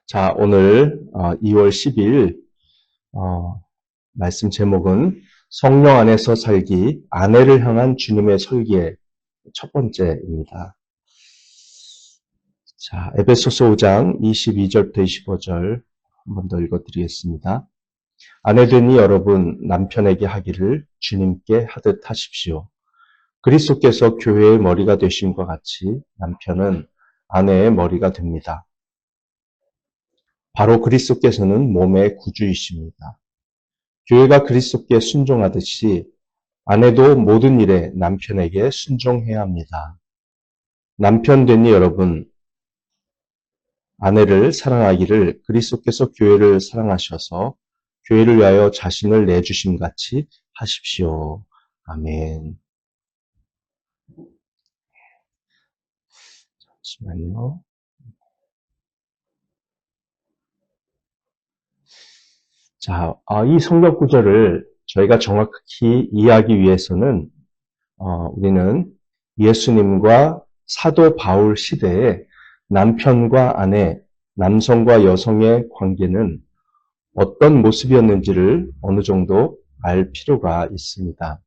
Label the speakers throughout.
Speaker 1: 자, 오늘 2월 10일 말씀 제목은 성령 안에서 살기, 아내를 향한 주님의 설계의 첫 번째입니다. 자, 에베소서 5장 22절부터 25절 한 번 더 읽어드리겠습니다. 아내되니 여러분 남편에게 하기를 주님께 하듯 하십시오. 그리스도께서 교회의 머리가 되심과 같이 남편은 아내의 머리가 됩니다. 바로 그리스도께서는 몸의 구주이십니다. 교회가 그리스도께 순종하듯이 아내도 모든 일에 남편에게 순종해야 합니다. 남편 되니 여러분, 아내를 사랑하기를 그리스도께서 교회를 사랑하셔서 교회를 위하여 자신을 내주심 같이 하십시오. 아멘. 잠시만요. 자, 이 성경 구절을 저희가 정확히 이해하기 위해서는 우리는 예수님과 사도 바울 시대에 남편과 아내, 남성과 여성의 관계는 어떤 모습이었는지를 어느 정도 알 필요가 있습니다.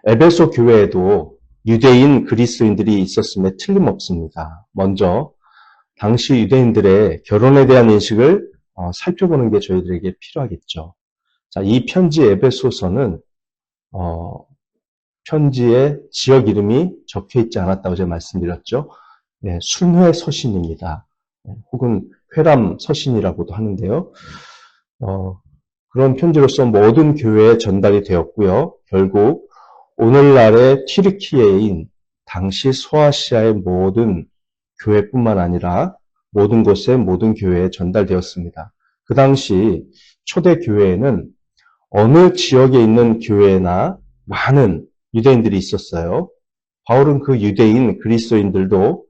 Speaker 1: 에베소 교회에도 유대인 그리스도인들이 있었음에 틀림없습니다. 먼저 당시 유대인들의 결혼에 대한 인식을 살펴보는 게 저희들에게 필요하겠죠. 자, 이 편지 에베소서는 편지에 지역 이름이 적혀 있지 않았다고 제가 말씀드렸죠. 네, 순회 서신입니다. 혹은 회람 서신이라고도 하는데요. 그런 편지로서 모든 교회에 전달이 되었고요. 결국 오늘날의 튀르키예인 당시 소아시아의 모든 교회뿐만 아니라 모든 곳에 모든 교회에 전달되었습니다. 그 당시 초대 교회에는 어느 지역에 있는 교회나 많은 유대인들이 있었어요. 바울은 그 유대인 그리스도인들도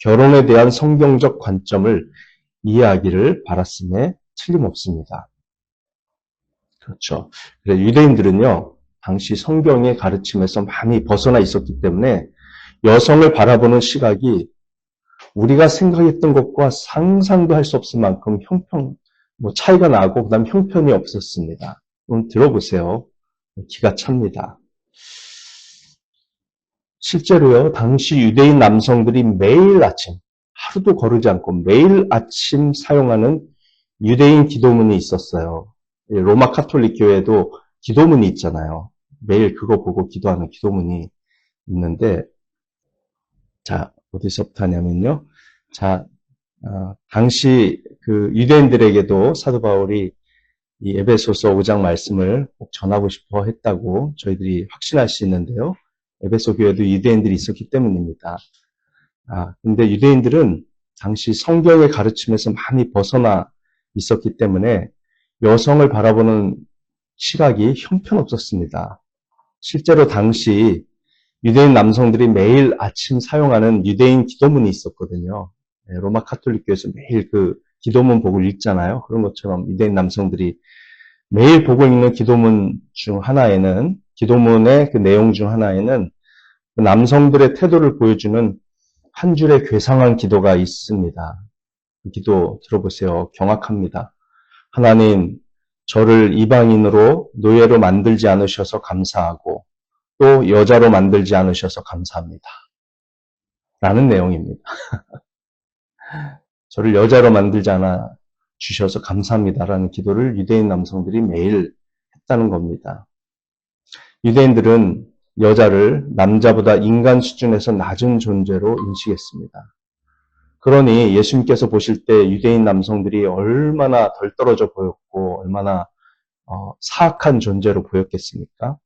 Speaker 1: 결혼에 대한 성경적 관점을 이해하기를 바랐음에 틀림없습니다. 그렇죠. 유대인들은요, 당시 성경의 가르침에서 많이 벗어나 있었기 때문에 여성을 바라보는 시각이 우리가 생각했던 것과 상상도 할 수 없을 만큼 차이가 나고, 그 다음 형편이 없었습니다. 그럼 들어보세요. 기가 찹니다. 실제로요, 당시 유대인 남성들이 매일 아침, 하루도 거르지 않고 매일 아침 사용하는 유대인 기도문이 있었어요. 로마 카톨릭 교회도 기도문이 있잖아요. 매일 그거 보고 기도하는 기도문이 있는데, 자, 어디서부터 하냐면요. 자, 당시 그 유대인들에게도 사도 바울이 이 에베소서 5장 말씀을 꼭 전하고 싶어 했다고 저희들이 확신할 수 있는데요. 에베소 교회도 유대인들이 있었기 때문입니다. 근데 유대인들은 당시 성경의 가르침에서 많이 벗어나 있었기 때문에 여성을 바라보는 시각이 형편없었습니다. 실제로 당시 유대인 남성들이 매일 아침 사용하는 유대인 기도문이 있었거든요. 로마 카톨릭 교회에서 매일 그 기도문 보고 읽잖아요. 그런 것처럼 유대인 남성들이 매일 보고 읽는 기도문 중 하나에는, 기도문의 그 내용 중 하나에는 그 남성들의 태도를 보여주는 한 줄의 괴상한 기도가 있습니다. 그 기도 들어보세요. 경악합니다. 하나님, 저를 이방인으로 노예로 만들지 않으셔서 감사하고 또 여자로 만들지 않으셔서 감사합니다. 라는 내용입니다. 저를 여자로 만들지 않아 주셔서 감사합니다라는 기도를 유대인 남성들이 매일 했다는 겁니다. 유대인들은 여자를 남자보다 인간 수준에서 낮은 존재로 인식했습니다. 그러니 예수님께서 보실 때 유대인 남성들이 얼마나 덜 떨어져 보였고 얼마나 사악한 존재로 보였겠습니까?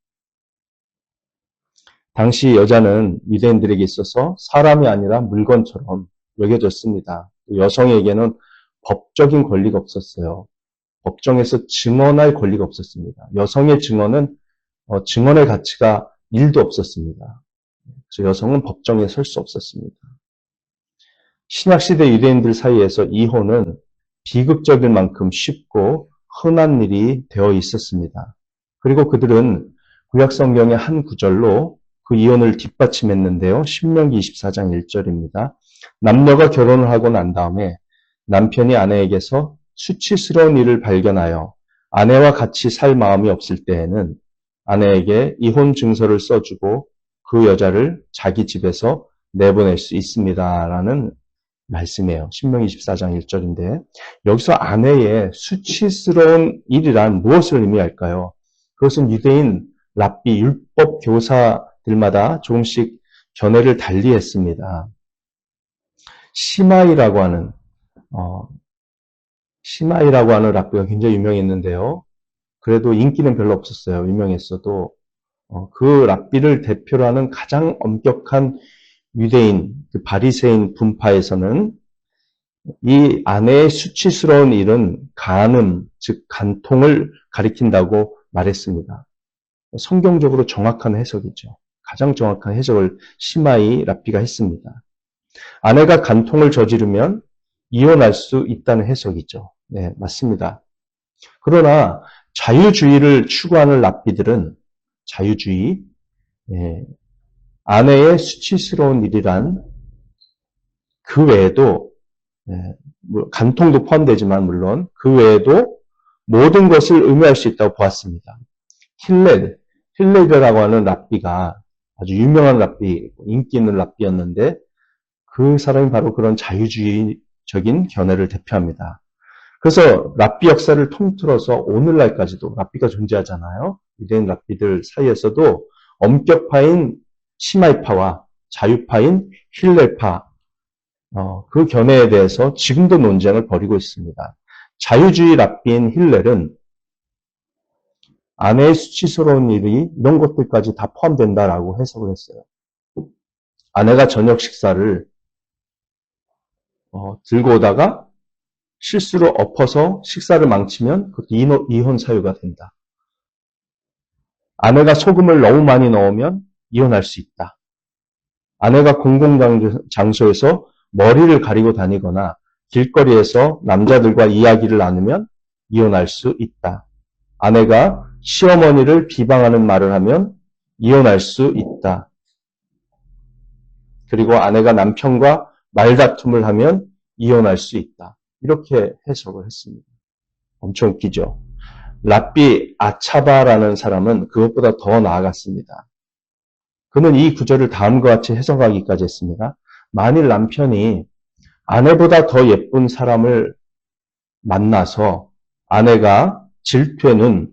Speaker 1: 당시 여자는 유대인들에게 있어서 사람이 아니라 물건처럼 여겨졌습니다. 여성에게는 법적인 권리가 없었어요. 법정에서 증언할 권리가 없었습니다. 여성의 증언은 증언의 가치가 1도 없었습니다. 그래서 여성은 법정에 설 수 없었습니다. 신약시대 유대인들 사이에서 이혼은 비극적일 만큼 쉽고 흔한 일이 되어 있었습니다. 그리고 그들은 구약성경의 한 구절로 그 이혼을 뒷받침했는데요. 신명기 24장 1절입니다. 남녀가 결혼을 하고 난 다음에 남편이 아내에게서 수치스러운 일을 발견하여 아내와 같이 살 마음이 없을 때에는 아내에게 이혼 증서를 써주고 그 여자를 자기 집에서 내보낼 수 있습니다라는 말씀이에요. 신명기 24장 1절인데 여기서 아내의 수치스러운 일이란 무엇을 의미할까요? 그것은 유대인 랍비 율법 교사들마다 조금씩 견해를 달리했습니다. 시마이라고 하는 랍비가 굉장히 유명했는데요. 그래도 인기는 별로 없었어요. 유명했어도 그 랍비를 대표로 하는 가장 엄격한 유대인, 그 바리새인 분파에서는 이 아내의 수치스러운 일은 간음, 즉 간통을 가리킨다고 말했습니다. 성경적으로 정확한 해석이죠. 가장 정확한 해석을 시마이 랍비가 했습니다. 아내가 간통을 저지르면 이혼할 수 있다는 해석이죠. 네, 맞습니다. 그러나 자유주의를 추구하는 랍비들은 자유주의, 아내의 수치스러운 일이란 그 외에도 간통도 포함되지만 물론 그 외에도 모든 것을 의미할 수 있다고 보았습니다. 힐렐이라고 하는 랍비가 아주 유명한 랍비, 인기 있는 랍비였는데 그 사람이 바로 그런 자유주의적인 견해를 대표합니다. 그래서 랍비 역사를 통틀어서 오늘날까지도 랍비가 존재하잖아요. 유대인 랍비들 사이에서도 엄격파인 시마이파와 자유파인 힐렐파 그 견해에 대해서 지금도 논쟁을 벌이고 있습니다. 자유주의 랍비인 힐렐은 아내의 수치스러운 일이 이런 것들까지 다 포함된다라고 해석을 했어요. 아내가 저녁 식사를 들고 오다가 실수로 엎어서 식사를 망치면 그것도 이혼 사유가 된다. 아내가 소금을 너무 많이 넣으면 이혼할 수 있다. 아내가 공공장소에서 머리를 가리고 다니거나 길거리에서 남자들과 이야기를 나누면 이혼할 수 있다. 아내가 시어머니를 비방하는 말을 하면 이혼할 수 있다. 그리고 아내가 남편과 말다툼을 하면 이혼할 수 있다. 이렇게 해석을 했습니다. 엄청 웃기죠. 랍비 아차바라는 사람은 그것보다 더 나아갔습니다. 그는 이 구절을 다음과 같이 해석하기까지 했습니다. 만일 남편이 아내보다 더 예쁜 사람을 만나서 아내가 질투에는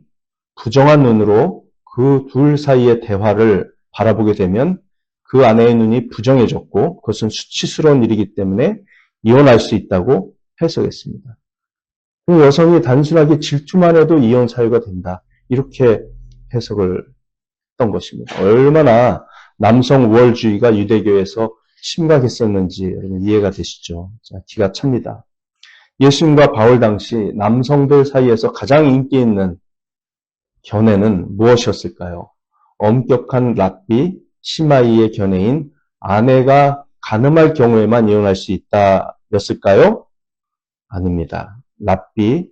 Speaker 1: 부정한 눈으로 그 둘 사이의 대화를 바라보게 되면 그 아내의 눈이 부정해졌고 그것은 수치스러운 일이기 때문에 이혼할 수 있다고 해석했습니다. 그 여성이 단순하게 질투만 해도 이혼 사유가 된다. 이렇게 해석을 했던 것입니다. 얼마나 남성 우월주의가 유대교에서 심각했었는지 여러분 이해가 되시죠? 자, 기가 찹니다. 예수님과 바울 당시 남성들 사이에서 가장 인기 있는 견해는 무엇이었을까요? 엄격한 랍비 시마이의 견해인 아내가 간음할 경우에만 이혼할 수 있다 였을까요? 아닙니다. 랍비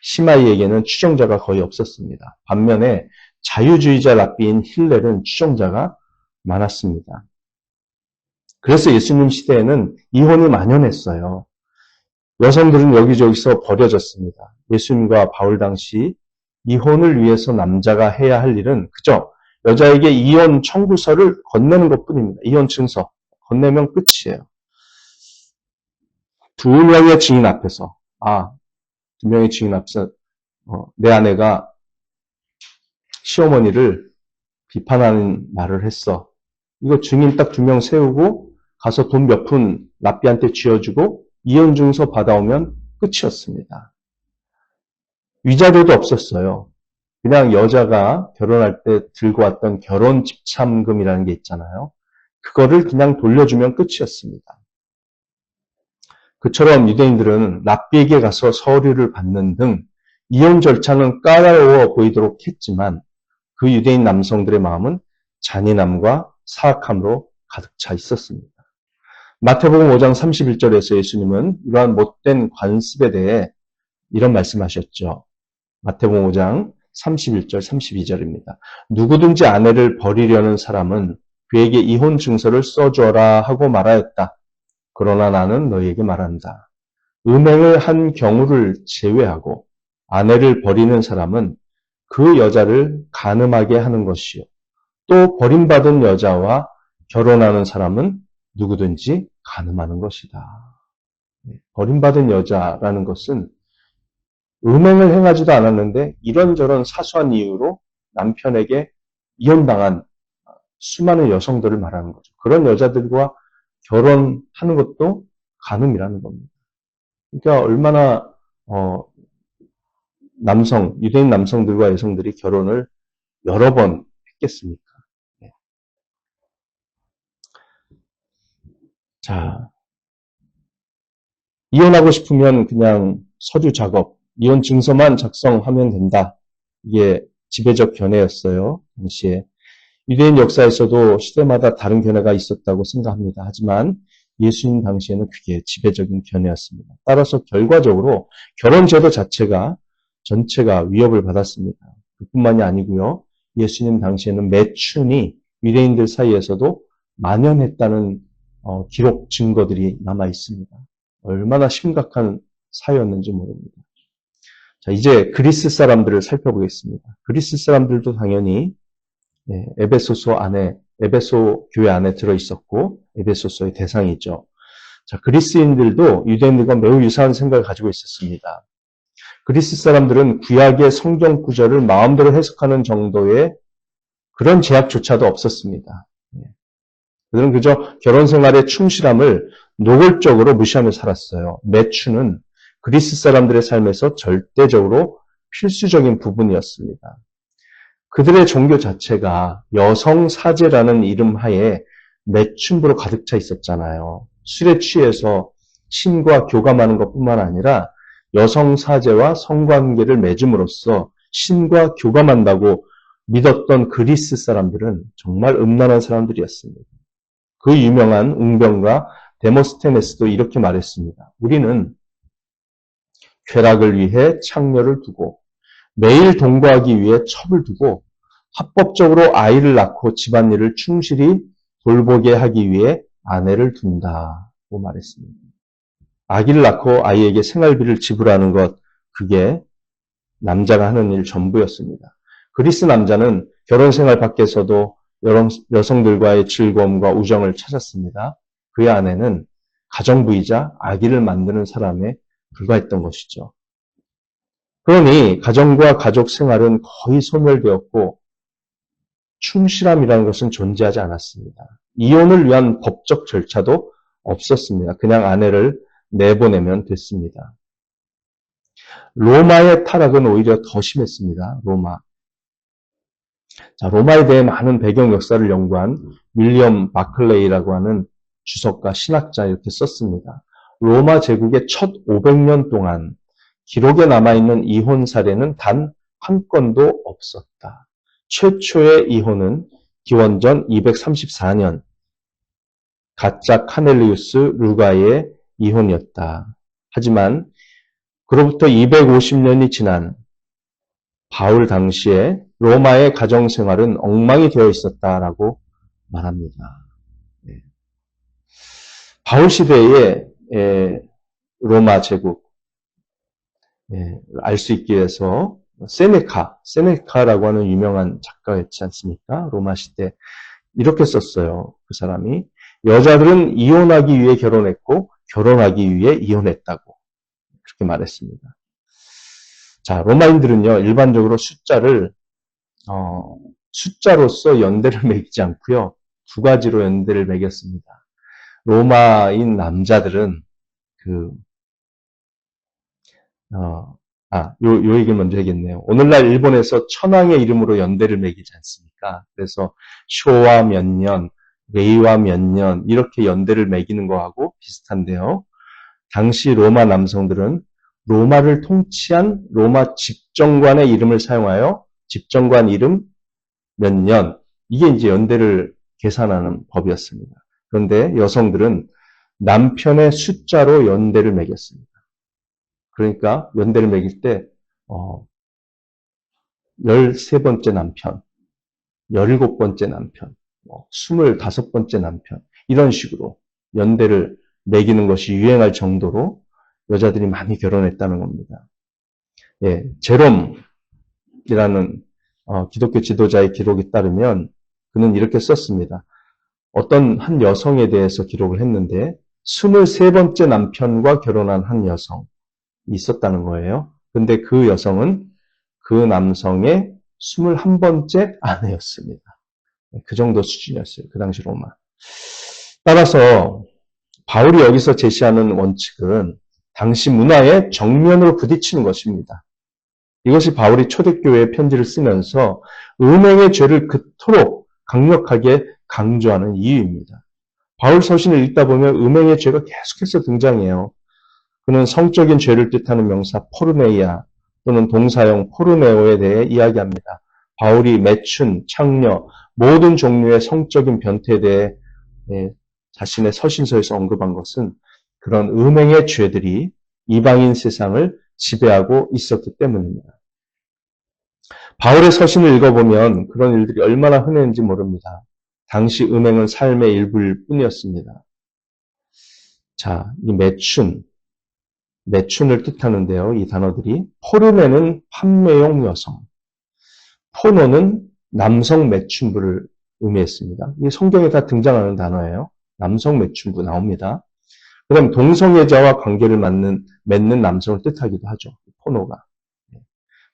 Speaker 1: 시마이에게는 추종자가 거의 없었습니다. 반면에 자유주의자 랍비인 힐렐은 추종자가 많았습니다. 그래서 예수님 시대에는 이혼이 만연했어요. 여성들은 여기저기서 버려졌습니다. 예수님과 바울 당시 이혼을 위해서 남자가 해야 할 일은 그저 여자에게 이혼 청구서를 건네는 것뿐입니다. 이혼 증서 건네면 끝이에요. 두 명의 증인 앞에서 두 명의 증인 앞에서 내 아내가 시어머니를 비판하는 말을 했어. 이거 증인 딱 2명 세우고 가서 돈 몇 푼 랍비한테 쥐어주고 이혼 증서 받아오면 끝이었습니다. 위자료도 없었어요. 그냥 여자가 결혼할 때 들고 왔던 결혼 집참금이라는 게 있잖아요. 그거를 그냥 돌려주면 끝이었습니다. 그처럼 유대인들은 랍비에게 가서 서류를 받는 등 이혼 절차는 까다로워 보이도록 했지만 그 유대인 남성들의 마음은 잔인함과 사악함으로 가득 차 있었습니다. 마태복음 5장 31절에서 예수님은 이러한 못된 관습에 대해 이런 말씀하셨죠. 마태복음 5장 31절, 32절입니다. 누구든지 아내를 버리려는 사람은 그에게 이혼 증서를 써줘라 하고 말하였다. 그러나 나는 너희에게 말한다. 음행을 한 경우를 제외하고 아내를 버리는 사람은 그 여자를 간음하게 하는 것이요. 또 버림받은 여자와 결혼하는 사람은 누구든지 간음하는 것이다. 버림받은 여자라는 것은 음행을 행하지도 않았는데 이런저런 사소한 이유로 남편에게 이혼당한 수많은 여성들을 말하는 거죠. 그런 여자들과 결혼하는 것도 간음이라는 겁니다. 그러니까 얼마나 유대인 남성들과 여성들이 결혼을 여러 번 했겠습니까? 네. 자, 이혼하고 싶으면 그냥 서류 작업, 이혼 증서만 작성하면 된다. 이게 지배적 견해였어요. 당시에. 유대인 역사에서도 시대마다 다른 견해가 있었다고 생각합니다. 하지만 예수님 당시에는 그게 지배적인 견해였습니다. 따라서 결과적으로 결혼제도 자체가 전체가 위협을 받았습니다. 그뿐만이 아니고요. 예수님 당시에는 매춘이 유대인들 사이에서도 만연했다는 기록 증거들이 남아 있습니다. 얼마나 심각한 사회였는지 모릅니다. 자, 이제 그리스 사람들을 살펴보겠습니다. 그리스 사람들도 당연히 에베소 교회 안에 들어 있었고, 에베소서의 대상이죠. 자, 그리스인들도 유대인들과 매우 유사한 생각을 가지고 있었습니다. 그리스 사람들은 구약의 성경 구절을 마음대로 해석하는 정도의 그런 제약조차도 없었습니다. 그들은 그저 결혼 생활의 충실함을 노골적으로 무시하며 살았어요. 매춘은 그리스 사람들의 삶에서 절대적으로 필수적인 부분이었습니다. 그들의 종교 자체가 여성사제라는 이름 하에 매춘부로 가득 차 있었잖아요. 술에 취해서 신과 교감하는 것뿐만 아니라 여성사제와 성관계를 맺음으로써 신과 교감한다고 믿었던 그리스 사람들은 정말 음란한 사람들이었습니다. 그 유명한 웅병가 데모스테네스도 이렇게 말했습니다. 우리는 쾌락을 위해 창녀를 두고 매일 동거하기 위해 첩을 두고 합법적으로 아이를 낳고 집안일을 충실히 돌보게 하기 위해 아내를 둔다고 말했습니다. 아기를 낳고 아이에게 생활비를 지불하는 것, 그게 남자가 하는 일 전부였습니다. 그리스 남자는 결혼 생활 밖에서도 여성들과의 즐거움과 우정을 찾았습니다. 그의 아내는 가정부이자 아기를 만드는 사람에 불과했던 것이죠. 그러니 가정과 가족 생활은 거의 소멸되었고 충실함이라는 것은 존재하지 않았습니다. 이혼을 위한 법적 절차도 없었습니다. 그냥 아내를 내보내면 됐습니다. 로마의 타락은 오히려 더 심했습니다. 로마. 자, 로마에 대해 많은 배경 역사를 연구한 윌리엄 바클레이라고 하는 주석가 신학자 이렇게 썼습니다. 로마 제국의 첫 500년 동안 기록에 남아있는 이혼 사례는 단 한 건도 없었다. 최초의 이혼은 기원전 234년 가짜 카넬리우스 루가의 이혼이었다. 하지만 그로부터 250년이 지난 바울 당시에 로마의 가정생활은 엉망이 되어 있었다라고 말합니다. 바울 시대의 로마 제국 알 수 있기 위해서 세네카라고 하는 유명한 작가였지 않습니까? 로마 시대 이렇게 썼어요. 그 사람이 여자들은 이혼하기 위해 결혼했고 결혼하기 위해 이혼했다고 그렇게 말했습니다. 자, 로마인들은요 일반적으로 숫자로서 연대를 매기지 않고요 두 가지로 연대를 매겼습니다. 로마인 남자들은 요 얘기를 먼저 해야겠네요. 오늘날 일본에서 천황의 이름으로 연대를 매기지 않습니까? 그래서 쇼와 몇 년, 레이와 몇 년, 이렇게 연대를 매기는 거하고 비슷한데요. 당시 로마 남성들은 로마를 통치한 로마 집정관의 이름을 사용하여 집정관 이름 몇 년, 이게 이제 연대를 계산하는 법이었습니다. 그런데 여성들은 남편의 숫자로 연대를 매겼습니다. 그러니까 연대를 매길 때 13번째 남편, 17번째 남편, 25번째 남편 이런 식으로 연대를 매기는 것이 유행할 정도로 여자들이 많이 결혼했다는 겁니다. 예, 제롬이라는 기독교 지도자의 기록에 따르면 그는 이렇게 썼습니다. 어떤 한 여성에 대해서 기록을 했는데 23번째 남편과 결혼한 한 여성이 있었다는 거예요. 근데 그 여성은 그 남성의 21번째 아내였습니다. 그 정도 수준이었어요. 그 당시 로마. 따라서 바울이 여기서 제시하는 원칙은 당시 문화에 정면으로 부딪히는 것입니다. 이것이 바울이 초대교회에 편지를 쓰면서 음행의 죄를 그토록 강력하게 강조하는 이유입니다. 바울 서신을 읽다 보면 음행의 죄가 계속해서 등장해요. 그는 성적인 죄를 뜻하는 명사 포르네이아 또는 동사형 포르네오에 대해 이야기합니다. 바울이 매춘, 창녀, 모든 종류의 성적인 변태에 대해 자신의 서신서에서 언급한 것은 그런 음행의 죄들이 이방인 세상을 지배하고 있었기 때문입니다. 바울의 서신을 읽어보면 그런 일들이 얼마나 흔했는지 모릅니다. 당시 음행은 삶의 일부일 뿐이었습니다. 자, 이 매춘을 뜻하는데요. 이 단어들이 포르네는 판매용 여성, 포노는 남성 매춘부를 의미했습니다. 이 성경에 다 등장하는 단어예요. 남성 매춘부 나옵니다. 그 다음 동성애자와 관계를 맺는 남성을 뜻하기도 하죠. 포노가. 그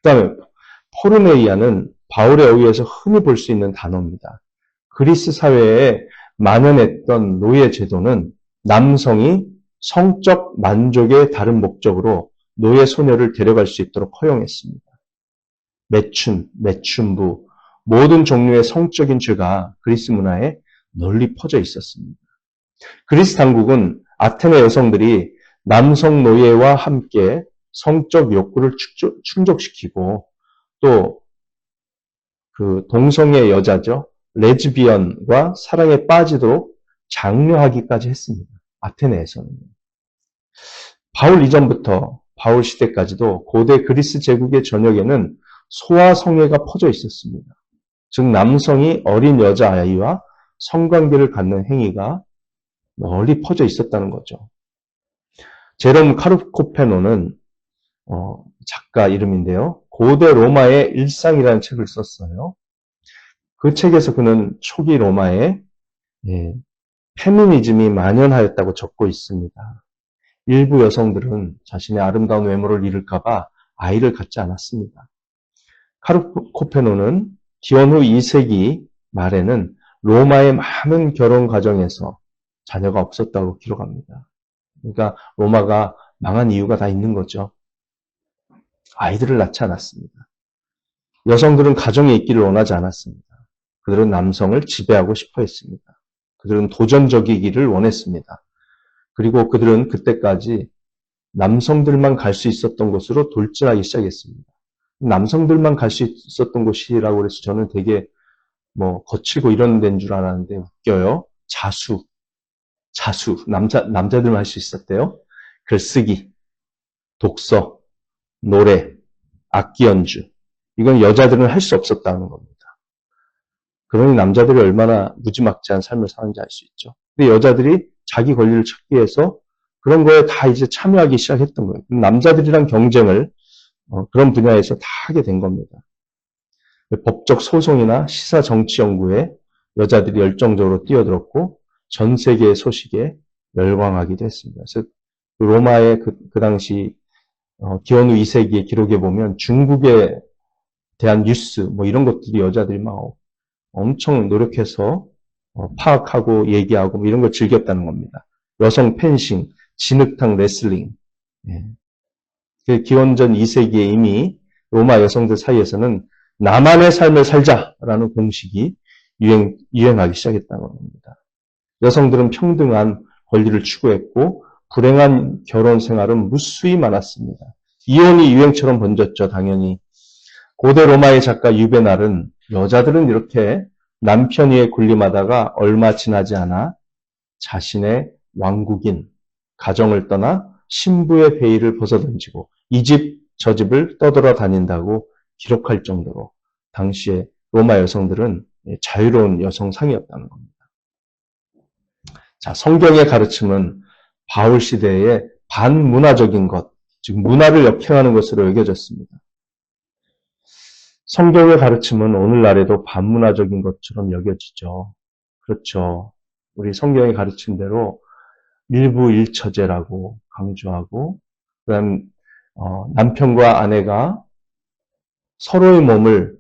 Speaker 1: 다음에 포르네이아는 바울에 의해서 흔히 볼 수 있는 단어입니다. 그리스 사회에 만연했던 노예 제도는 남성이 성적 만족의 다른 목적으로 노예 소녀를 데려갈 수 있도록 허용했습니다. 매춘부, 모든 종류의 성적인 죄가 그리스 문화에 널리 퍼져 있었습니다. 그리스 당국은 아테네 여성들이 남성 노예와 함께 성적 욕구를 충족시키고 또 그 동성애 여자죠. 레즈비언과 사랑에 빠지도록 장려하기까지 했습니다. 아테네에서는. 바울 이전부터 바울 시대까지도 고대 그리스 제국의 전역에는 소아성애가 퍼져 있었습니다. 즉 남성이 어린 여자아이와 성관계를 갖는 행위가 널리 퍼져 있었다는 거죠. 제롬 카르코페노는 작가 이름인데요. 고대 로마의 일상이라는 책을 썼어요. 그 책에서 그는 초기 로마에 페미니즘이 만연하였다고 적고 있습니다. 일부 여성들은 자신의 아름다운 외모를 잃을까봐 아이를 갖지 않았습니다. 카르코페노는 기원 후 2세기 말에는 로마의 많은 결혼 가정에서 자녀가 없었다고 기록합니다. 그러니까 로마가 망한 이유가 다 있는 거죠. 아이들을 낳지 않았습니다. 여성들은 가정에 있기를 원하지 않았습니다. 그들은 남성을 지배하고 싶어 했습니다. 그들은 도전적이기를 원했습니다. 그리고 그들은 그때까지 남성들만 갈 수 있었던 곳으로 돌진하기 시작했습니다. 남성들만 갈 수 있었던 곳이라고 해서 저는 되게 거칠고 이런 데인 줄 알았는데 웃겨요. 자수. 남자들만 할 수 있었대요. 글쓰기, 독서, 노래, 악기 연주. 이건 여자들은 할 수 없었다는 겁니다. 그러니 남자들이 얼마나 무지막지한 삶을 사는지 알 수 있죠. 근데 여자들이 자기 권리를 찾기 위해서 그런 거에 다 이제 참여하기 시작했던 거예요. 남자들이랑 경쟁을 그런 분야에서 다 하게 된 겁니다. 법적 소송이나 시사 정치 연구에 여자들이 열정적으로 뛰어들었고 전 세계의 소식에 열광하기도 했습니다. 그래서 로마의 그 당시 기원 후 2세기의 기록에 보면 중국에 대한 뉴스 이런 것들이 여자들이 막 엄청 노력해서 파악하고 얘기하고 이런 걸 즐겼다는 겁니다. 여성 펜싱, 진흙탕 레슬링. 기원전 2세기에 이미 로마 여성들 사이에서는 나만의 삶을 살자라는 공식이 유행하기 시작했다는 겁니다. 여성들은 평등한 권리를 추구했고 불행한 결혼 생활은 무수히 많았습니다. 이혼이 유행처럼 번졌죠, 당연히. 고대 로마의 작가 유베날은 여자들은 이렇게 남편 위에 군림하다가 얼마 지나지 않아 자신의 왕국인 가정을 떠나 신부의 베일을 벗어던지고 이 집 저 집을 떠돌아 다닌다고 기록할 정도로 당시에 로마 여성들은 자유로운 여성상이었다는 겁니다. 자, 성경의 가르침은 바울 시대에 반문화적인 것, 즉 문화를 역행하는 것으로 여겨졌습니다. 성경의 가르침은 오늘날에도 반문화적인 것처럼 여겨지죠. 그렇죠. 우리 성경의 가르친 대로 일부일처제라고 강조하고, 그다음 남편과 아내가 서로의 몸을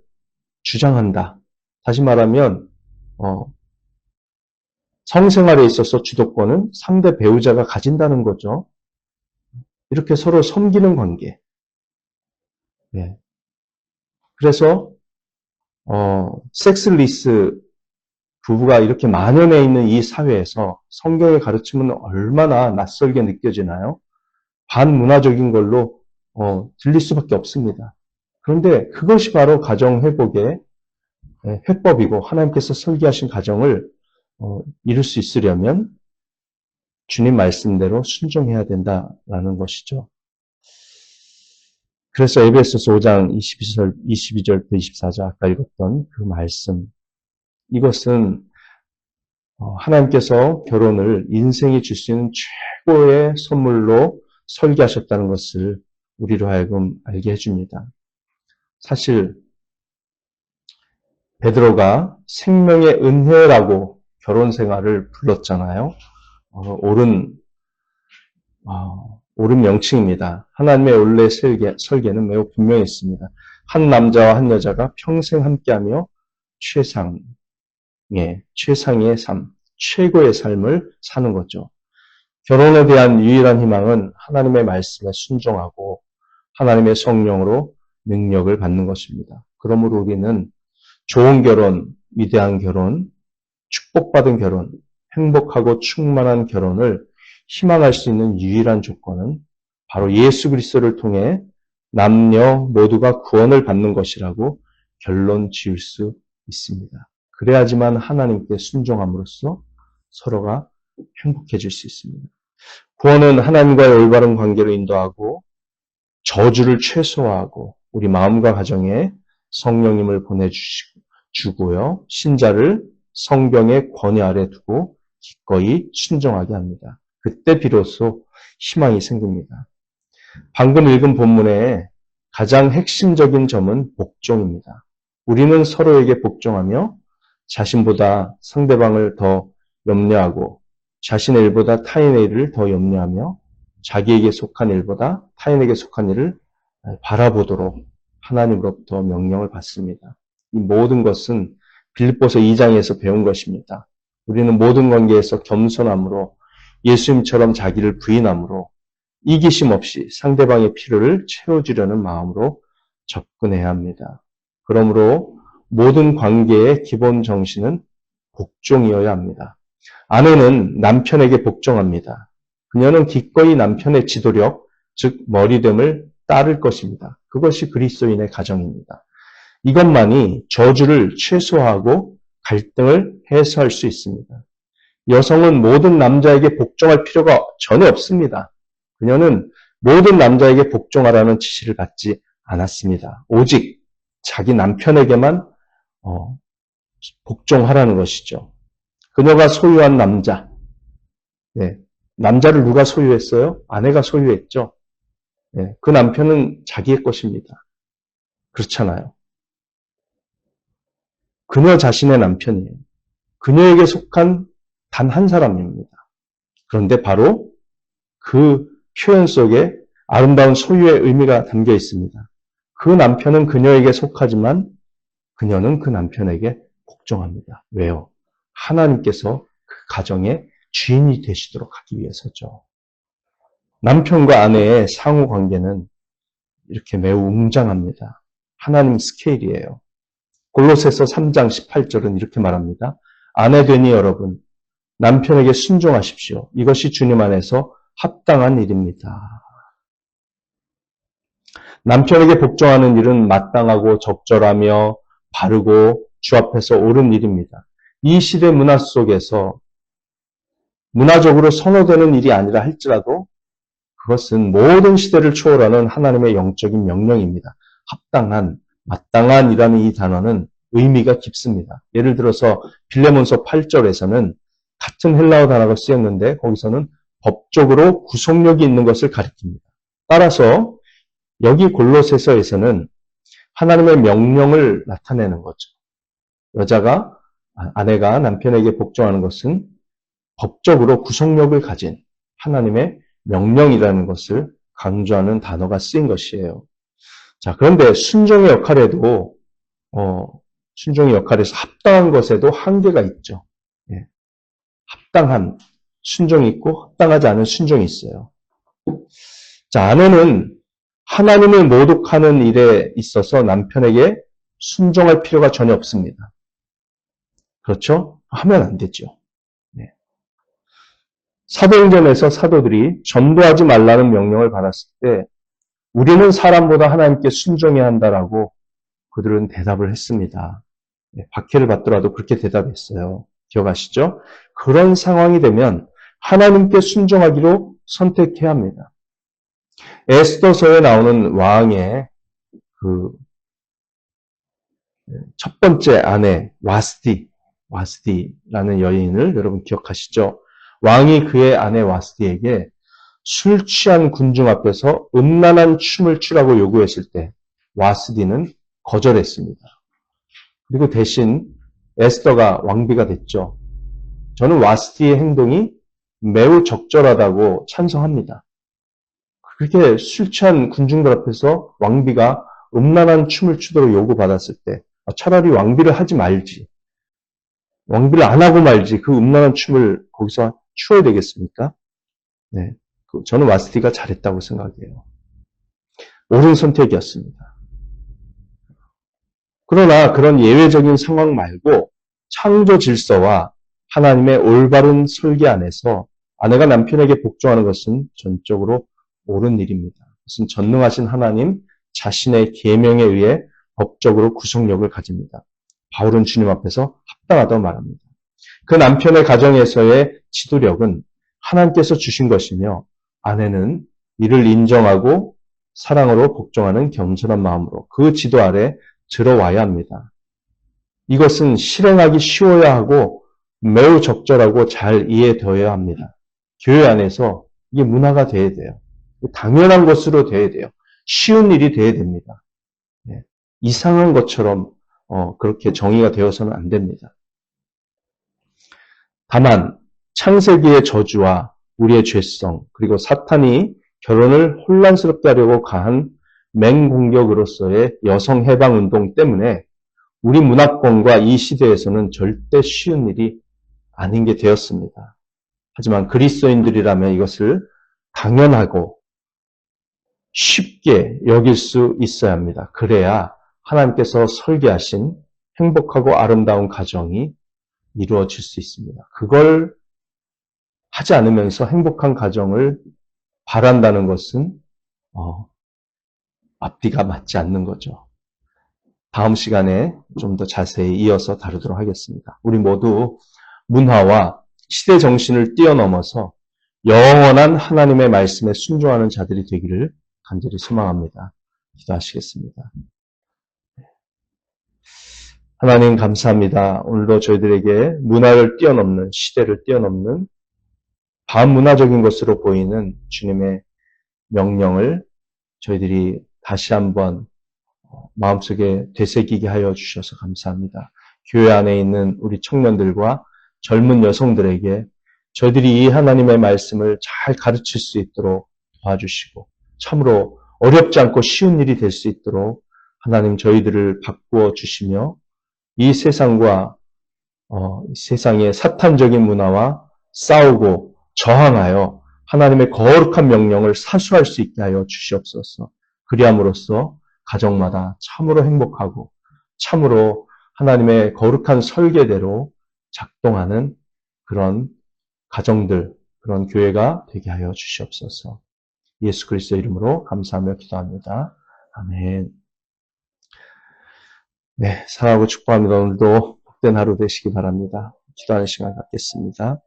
Speaker 1: 주장한다. 다시 말하면 성생활에 있어서 주도권은 상대 배우자가 가진다는 거죠. 이렇게 서로 섬기는 관계. 네. 그래서 섹스리스 부부가 이렇게 만연해 있는 이 사회에서 성경의 가르침은 얼마나 낯설게 느껴지나요? 반문화적인 걸로 들릴 수밖에 없습니다. 그런데 그것이 바로 가정 회복의 회법이고 하나님께서 설계하신 가정을 이룰 수 있으려면 주님 말씀대로 순종해야 된다라는 것이죠. 그래서 에베소서 5장 22절부터 24절 아까 읽었던 그 말씀, 이것은 하나님께서 결혼을 인생이 줄 수 있는 최고의 선물로 설계하셨다는 것을 우리로 하여금 알게 해줍니다. 사실 베드로가 생명의 은혜라고 결혼 생활을 불렀잖아요. 옳은 명칭입니다. 하나님의 원래 설계는 매우 분명했습니다. 한 남자와 한 여자가 평생 함께하며 최상의 삶, 최고의 삶을 사는 거죠. 결혼에 대한 유일한 희망은 하나님의 말씀에 순종하고 하나님의 성령으로 능력을 받는 것입니다. 그러므로 우리는 좋은 결혼, 위대한 결혼, 축복받은 결혼, 행복하고 충만한 결혼을 희망할 수 있는 유일한 조건은 바로 예수 그리스도를 통해 남녀 모두가 구원을 받는 것이라고 결론 지을 수 있습니다. 그래야지만 하나님께 순종함으로써 서로가 행복해질 수 있습니다. 구원은 하나님과의 올바른 관계로 인도하고 저주를 최소화하고 우리 마음과 가정에 성령님을 보내주고요. 신자를 성경의 권위 아래 두고 기꺼이 순종하게 합니다. 그때 비로소 희망이 생깁니다. 방금 읽은 본문의 가장 핵심적인 점은 복종입니다. 우리는 서로에게 복종하며 자신보다 상대방을 더 염려하고 자신의 일보다 타인의 일을 더 염려하며 자기에게 속한 일보다 타인에게 속한 일을 바라보도록 하나님으로부터 명령을 받습니다. 이 모든 것은 빌립보서 2장에서 배운 것입니다. 우리는 모든 관계에서 겸손함으로 예수님처럼 자기를 부인함으로 이기심 없이 상대방의 필요를 채워주려는 마음으로 접근해야 합니다. 그러므로 모든 관계의 기본 정신은 복종이어야 합니다. 아내는 남편에게 복종합니다. 그녀는 기꺼이 남편의 지도력, 즉 머리됨을 따를 것입니다. 그것이 그리스도인의 가정입니다. 이것만이 저주를 최소화하고 갈등을 해소할 수 있습니다. 여성은 모든 남자에게 복종할 필요가 전혀 없습니다. 그녀는 모든 남자에게 복종하라는 지시를 받지 않았습니다. 오직 자기 남편에게만 복종하라는 것이죠. 그녀가 소유한 남자, 남자를 누가 소유했어요? 아내가 소유했죠. 그 남편은 자기의 것입니다. 그렇잖아요. 그녀 자신의 남편이에요. 그녀에게 속한 단 한 사람입니다. 그런데 바로 그 표현 속에 아름다운 소유의 의미가 담겨 있습니다. 그 남편은 그녀에게 속하지만 그녀는 그 남편에게 복종합니다. 왜요? 하나님께서 그 가정의 주인이 되시도록 하기 위해서죠. 남편과 아내의 상호 관계는 이렇게 매우 웅장합니다. 하나님 스케일이에요. 골로새서 3장 18절은 이렇게 말합니다. 아내되니 여러분, 남편에게 순종하십시오. 이것이 주님 안에서 합당한 일입니다. 남편에게 복종하는 일은 마땅하고 적절하며 바르고 주 앞에서 옳은 일입니다. 이 시대 문화 속에서 문화적으로 선호되는 일이 아니라 할지라도 그것은 모든 시대를 초월하는 하나님의 영적인 명령입니다. 합당한, 마땅한이라는 이 단어는 의미가 깊습니다. 예를 들어서 빌레몬서 8절에서는 같은 헬라어 단어가 쓰였는데 거기서는 법적으로 구속력이 있는 것을 가리킵니다. 따라서 여기 골로새서에서는 하나님의 명령을 나타내는 거죠. 아내가 남편에게 복종하는 것은 법적으로 구속력을 가진 하나님의 명령이라는 것을 강조하는 단어가 쓰인 것이에요. 자, 그런데 순종의 역할에서 합당한 것에도 한계가 있죠. 예, 합당한 순종이 있고 합당하지 않은 순종이 있어요. 자, 아내는 하나님을 모독하는 일에 있어서 남편에게 순종할 필요가 전혀 없습니다. 그렇죠? 하면 안 되죠. 네. 사도행전에서 사도들이 전도하지 말라는 명령을 받았을 때 우리는 사람보다 하나님께 순종해야 한다라고 그들은 대답을 했습니다. 네, 박해를 받더라도 그렇게 대답했어요. 기억하시죠? 그런 상황이 되면 하나님께 순종하기로 선택해야 합니다. 에스더서에 나오는 왕의 그 첫 번째 아내 와스디라는 여인을 여러분 기억하시죠? 왕이 그의 아내 와스디에게 술 취한 군중 앞에서 음란한 춤을 추라고 요구했을 때 와스디는 거절했습니다. 그리고 대신 에스더가 왕비가 됐죠. 저는 와스디의 행동이 매우 적절하다고 찬성합니다. 그렇게 술 취한 군중들 앞에서 왕비가 음란한 춤을 추도록 요구받았을 때 차라리 왕비를 하지 말지, 왕비를 안 하고 말지 그 음란한 춤을 거기서 추어야 되겠습니까? 네, 저는 와스디가 잘했다고 생각해요. 옳은 선택이었습니다. 그러나 그런 예외적인 상황 말고 창조 질서와 하나님의 올바른 설계 안에서 아내가 남편에게 복종하는 것은 전적으로 옳은 일입니다. 그것은 전능하신 하나님 자신의 계명에 의해 법적으로 구속력을 가집니다. 바울은 주님 앞에서 합당하다고 말합니다. 그 남편의 가정에서의 지도력은 하나님께서 주신 것이며 아내는 이를 인정하고 사랑으로 복종하는 겸손한 마음으로 그 지도 아래 들어와야 합니다. 이것은 실행하기 쉬워야 하고 매우 적절하고 잘 이해되어야 합니다. 교회 안에서 이게 문화가 돼야 돼요. 당연한 것으로 돼야 돼요. 쉬운 일이 돼야 됩니다. 네. 이상한 것처럼 그렇게 정의가 되어서는 안 됩니다. 다만 창세기의 저주와 우리의 죄성 그리고 사탄이 결혼을 혼란스럽게 하려고 가한 맹공격으로서의 여성 해방 운동 때문에 우리 문화권과 이 시대에서는 절대 쉬운 일이 아닌 게 되었습니다. 하지만 그리스도인들이라면 이것을 당연하고 쉽게 여길 수 있어야 합니다. 그래야 하나님께서 설계하신 행복하고 아름다운 가정이 이루어질 수 있습니다. 그걸 하지 않으면서 행복한 가정을 바란다는 것은 앞뒤가 맞지 않는 거죠. 다음 시간에 좀 더 자세히 이어서 다루도록 하겠습니다. 우리 모두 문화와 시대 정신을 뛰어넘어서 영원한 하나님의 말씀에 순종하는 자들이 되기를 간절히 소망합니다. 기도하시겠습니다. 하나님 감사합니다. 오늘도 저희들에게 문화를 뛰어넘는, 시대를 뛰어넘는 반문화적인 것으로 보이는 주님의 명령을 저희들이 다시 한번 마음속에 되새기게 하여 주셔서 감사합니다. 교회 안에 있는 우리 청년들과 젊은 여성들에게 저희들이 이 하나님의 말씀을 잘 가르칠 수 있도록 도와주시고 참으로 어렵지 않고 쉬운 일이 될 수 있도록 하나님 저희들을 바꾸어 주시며 이 세상과 세상의 사탄적인 문화와 싸우고 저항하여 하나님의 거룩한 명령을 사수할 수 있게 하여 주시옵소서. 그리함으로써 가정마다 참으로 행복하고 참으로 하나님의 거룩한 설계대로 작동하는 그런 가정들, 그런 교회가 되게 하여 주시옵소서. 예수 그리스도 이름으로 감사하며 기도합니다. 아멘. 네, 사랑하고 축복합니다. 오늘도 복된 하루 되시기 바랍니다. 기도하는 시간 갖겠습니다.